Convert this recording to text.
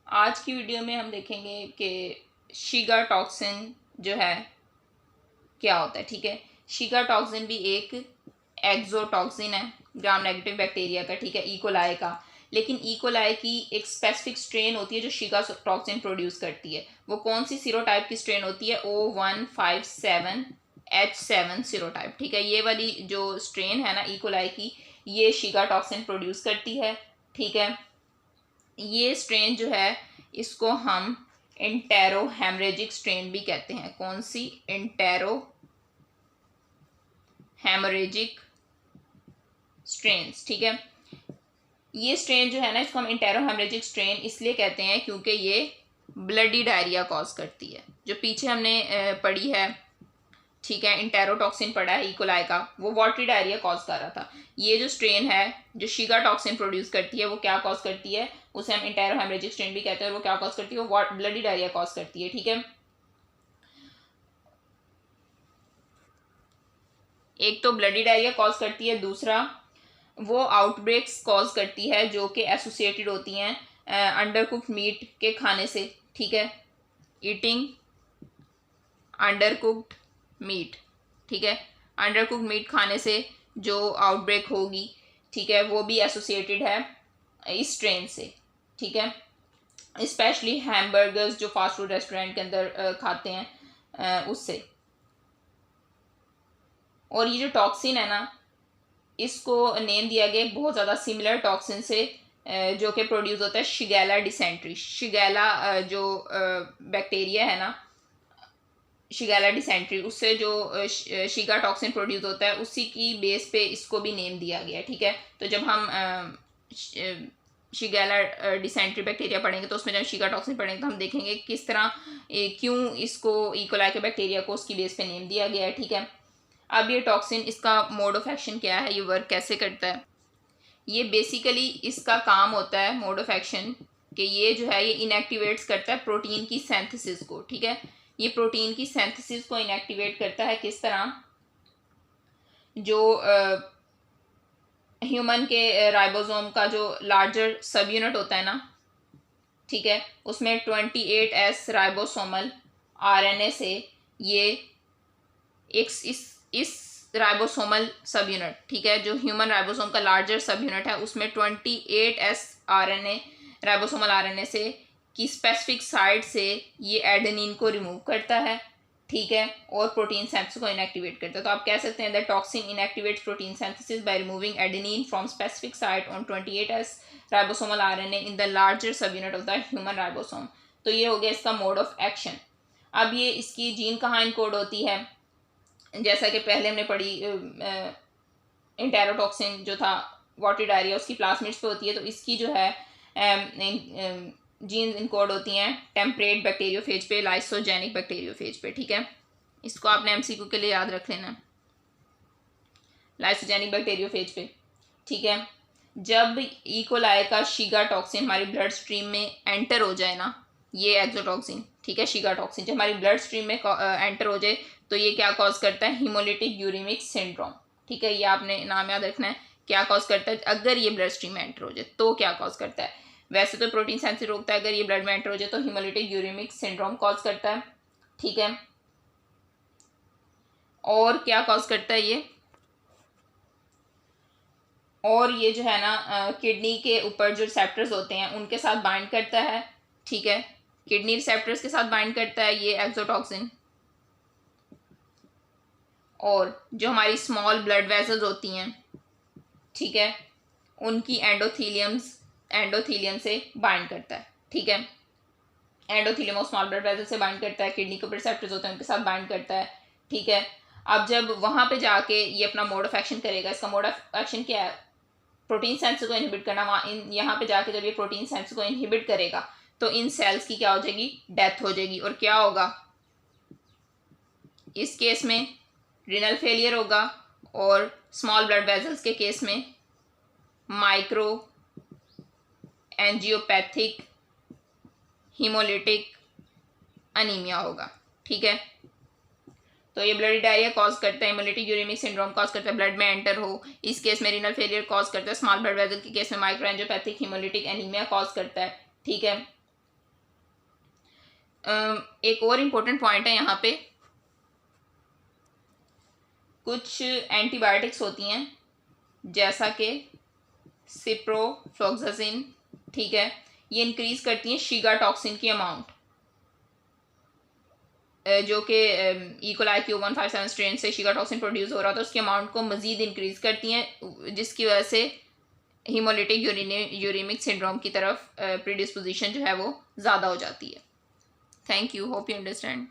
आज की वीडियो में हम देखेंगे कि शीगा टॉक्सिन जो है क्या होता है। ठीक है, शीगा टॉक्सिन भी एक एक्सोटॉक्सिन है ग्राम नेगेटिव बैक्टीरिया का, ठीक है, इकोलाई का। लेकिन इकोलाई की एक स्पेसिफिक स्ट्रेन होती है जो शीगा टॉक्सिन प्रोड्यूस करती है। वो कौन सी सीरोटाइप की स्ट्रेन होती है? O157H7 serotype. ठीक है, ये वाली जो स्ट्रेन है ना इकोलाई की, ये शीगा टॉक्सिन प्रोड्यूस करती है। ठीक है, ये स्ट्रेन जो है इसको हम इंटेरो हेमरेजिक स्ट्रेन भी कहते हैं। कौन सी? Intero haemorrhagic strains. ठीक है, ये स्ट्रेन जो है ना इसको हम इंटेरो हेमरेजिक स्ट्रेन इसलिए कहते हैं क्योंकि ये ब्लडी डायरिया कॉज करती है। जो पीछे हमने पढ़ी है, ठीक है, इंटेरोटॉक्सिन पड़ा है इकोलाई का, वो वाटरी डायरिया कॉज कर रहा था। ये जो स्ट्रेन है जो शीगा टॉक्सिन प्रोड्यूस करती है वो क्या कॉज करती है? उसे हम इंटेरो हेमरेजिक स्ट्रेन भी कहते हैं। और वो क्या कॉज करती है? वो ब्लडी डायरिया कॉज करती है। ठीक है, एक तो ब्लडी डायरिया कॉज करती है, दूसरा वो आउटब्रेक्स कॉज करती है जो कि एसोसिएटेड होती हैं अंडर कुक्ड मीट के खाने से। ठीक है, ईटिंग अंडर कुक्ड मीट। ठीक है, अंडर कुक्ड मीट खाने से जो आउटब्रेक होगी, ठीक है, वो भी एसोसिएटेड है इस स्ट्रेन से। ठीक है, स्पेशली हैमबर्गर्स जो फास्ट फूड रेस्टोरेंट के अंदर खाते हैं उससे। और ये जो टॉक्सिन है ना, इसको नेम दिया गया बहुत ज़्यादा सिमिलर टॉक्सिन से जो कि प्रोड्यूस होता है शिगेला डिसेंट्री। शिगेला जो बैक्टीरिया है ना, शिगेला डिसेंट्री, उससे जो शीगा टॉक्सिन प्रोड्यूस होता है उसी की बेस पे इसको भी नेम दिया गया है। ठीक है, तो जब हम शिगेला डिसेंट्री बैक्टीरिया पढ़ेंगे तो उसमें जब शीगा टॉक्सिन पढ़ेंगे तो हम देखेंगे किस तरह क्यों इसको इकोलाई के बैक्टीरिया को उसकी बेस पे नेम दिया गया है। ठीक है, अब ये टॉक्सिन, इसका मोड ऑफ एक्शन क्या है, ये वर्क कैसे करता है? ये बेसिकली इसका काम होता है मोड ऑफ एक्शन कि ये जो है ये इनएक्टिवेट्स करता है प्रोटीन की सिंथेसिस को। ठीक है, ये प्रोटीन की सिंथेसिस को इनएक्टिवेट करता है। किस तरह? जो ह्यूमन के राइबोसोम का जो लार्जर सब यूनिट होता है ना, ठीक है, उसमें 28S राइबोसोमल आरएनए से ये एक इस राइबोसोमल सब यूनिट, ठीक है, जो ह्यूमन राइबोसोम का लार्जर सब यूनिट है उसमें 28S आरएनए राइबोसोमल आरएनए से की स्पेसिफिक साइट से ये एडेनिन को रिमूव करता है। ठीक है, और प्रोटीन सिंथेसिस को इनएक्टिवेट करता है। तो आप कह सकते हैं that toxin inactivates protein synthesis by removing adenine from specific site on 28S ribosomal RNA in the larger सब unit of the human ribosome. तो ये हो गया इसका मोड ऑफ एक्शन। अब ये इसकी जीन कहाँ इनकोड होती है? जैसा कि पहले हमने पढ़ी, इंटेरोटॉक्सिन जो था वाटरी डायरिया उसकी प्लाज्मिड्स पे होती है, तो इसकी जो है जीन्स इनकोड होती हैं टेम्परेट बैक्टीरियोफेज पे, लाइसोजेनिक बैक्टीरियोफेज पे। ठीक है, इसको आपने एमसीक्यू के लिए याद रख लेना, लाइसोजेनिक बैक्टीरियोफेज पे। ठीक है, जब इकोलाई का शीगा टॉक्सिन हमारी ब्लड स्ट्रीम में एंटर हो जाए ना, ये एक्सोटॉक्सिन, ठीक है, शीगा टॉक्सिन जब हमारी ब्लड स्ट्रीम में एंटर हो जाए तो ये क्या कॉज करता है? Haemolytic uraemic syndrome. ठीक है, ये आपने नाम याद रखना है। क्या कॉज करता है? अगर ये ब्लड स्ट्रीम में एंटर हो जाए तो क्या कॉज करता है? वैसे तो प्रोटीन सिंथेसिस रोकता है, अगर ये ब्लड में एंटर हो जाए तो हीमोलिटिक यूरेमिक सिंड्रोम कॉज करता है। ठीक है, और क्या कॉज करता है ये? और ये जो है ना किडनी के ऊपर जो रिसेप्टर्स होते हैं उनके साथ बाइंड करता है। ठीक है, किडनी रिसेप्टर्स के साथ बाइंड करता है ये एक्सोटॉक्सिन। और जो हमारी स्मॉल ब्लड वेसल्स होती हैं, ठीक है, उनकी एंडोथीलियम से बाइंड करता है। ठीक है, एंडोथीलियम और स्मॉल ब्लड वेसल से बाइंड करता है, किडनी के ऊपर रिसेप्टर्स होते हैं उनके साथ बाइंड करता है। ठीक है, अब जब वहाँ पे जाके ये अपना मोड ऑफ एक्शन करेगा, इसका मोड ऑफ एक्शन क्या है? प्रोटीन सिंथेसिस को इनहिबिट करना। वहाँ यहाँ पे जाके जब ये प्रोटीन सिंथेसिस को इनहिबिट करेगा तो इन सेल्स की क्या हो जाएगी? डेथ हो जाएगी। और क्या होगा इस केस में? रीनल फेलियर होगा। और स्मॉल ब्लड वेसल्स के केस में माइक्रो एंजियोपैथिक हीमोलिटिक अनीमिया होगा। ठीक है, तो ये ब्लडी डायरिया कॉज करता है, हीमोलिटिक यूरेमिक सिंड्रोम कॉज करता है, ब्लड में एंटर हो, इस केस में रीनल फेलियर कॉज करता है, स्मॉल ब्लड वेसल के केस में micro angiopathic haemolytic anaemia cause करता है। ठीक है, एक और इम्पोर्टेंट पॉइंट है यहाँ पे, कुछ एंटीबायोटिक्स होती हैं जैसा कि सिप्रोफ्लॉक्सासिन, ठीक है, ये इंक्रीज करती हैं शीगा टॉक्सिन की अमाउंट, जो कि इकोलाई Q157 स्ट्रेन से शीगा टॉक्सिन प्रोड्यूस हो रहा था उसकी अमाउंट को मज़ीद इंक्रीज करती हैं, जिसकी वजह से हीमोलिटिक यूरेमिक सिंड्रोम की तरफ प्रीडिस्पोजिशन जो है वो ज़्यादा हो जाती है। Thank you, hope you understand.